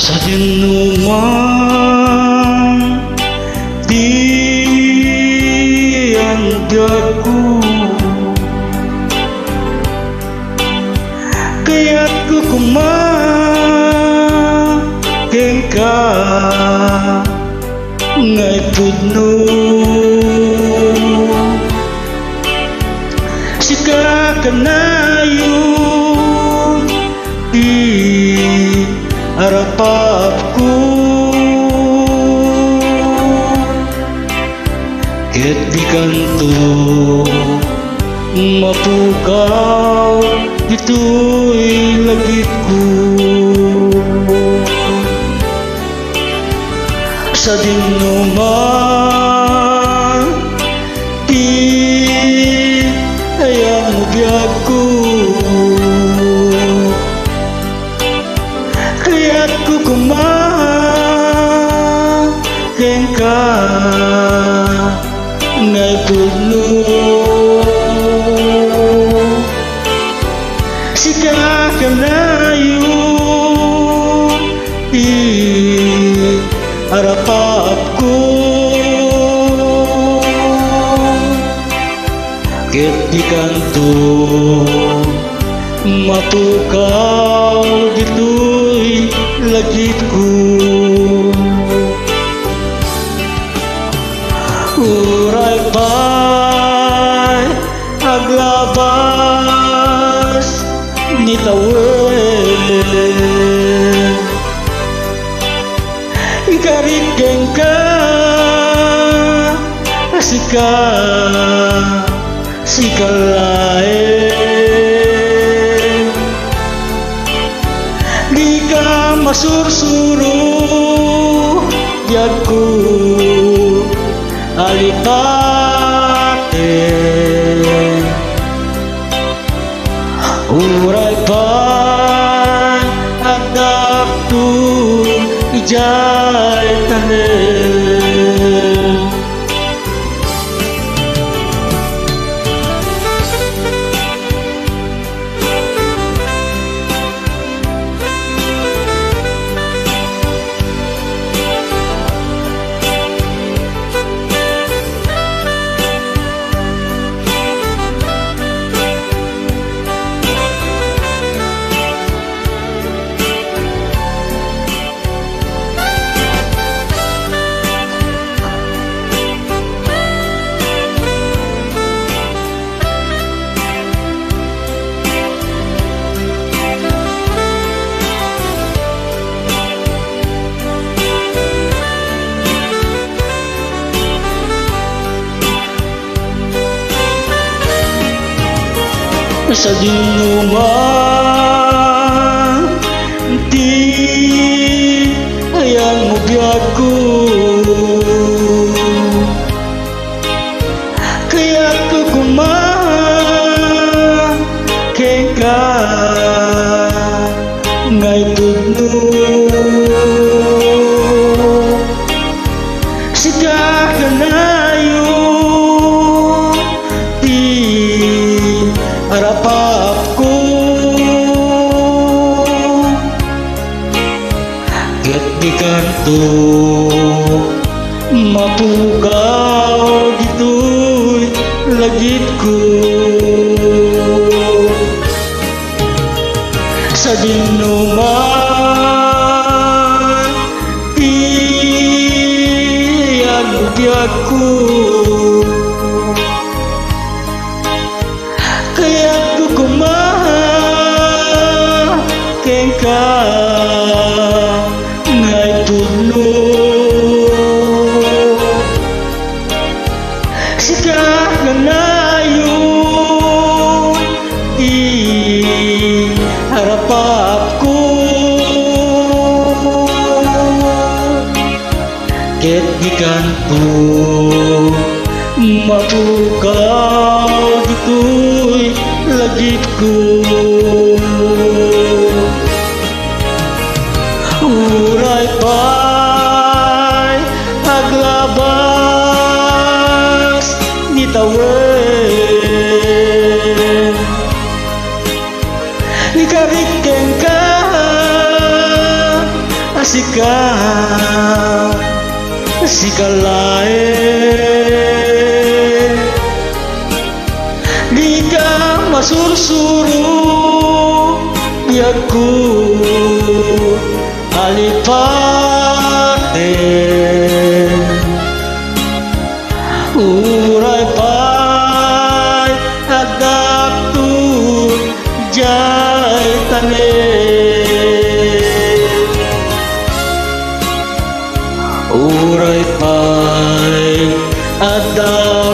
Sa dinuman di ang dago, kaya't kukumageng ka ngay pudno. Sika ka na yun di harapap ko, ket di kanto mapukaw dito'y lagit ko. Sa dinuman di hayang mubiyag ko, kaya't kukumageng ka ngay pudno. Sika ka na yun di harapap ko, ket di kanto matukaw dito'y lagit ko. Uray pa'y aglabas ni tawen, ikarigeng ka sika sikalain, di ka masursuro yag ko alipate. Uray pa'y agdak tu ijay tanen, sa dinuman di hayang mubiyag ko, kaya't kukumageng ka ngay pudno. Sika ka na yun di harapap ko, ket di kanto mapukaw dito'y lagit ko. Sa dinuman di ang biyag ko, kaya't kukumageng ka ngay pudno. Sika ka na yun di harapap ko, ket di kanto mapukaw dito'y lagit ko. Uray pa'y aglabas ni tawen, ikarigeng ka sikalae di ka masursuro biarku alipate urai pai adak tu jai tane urai pai adak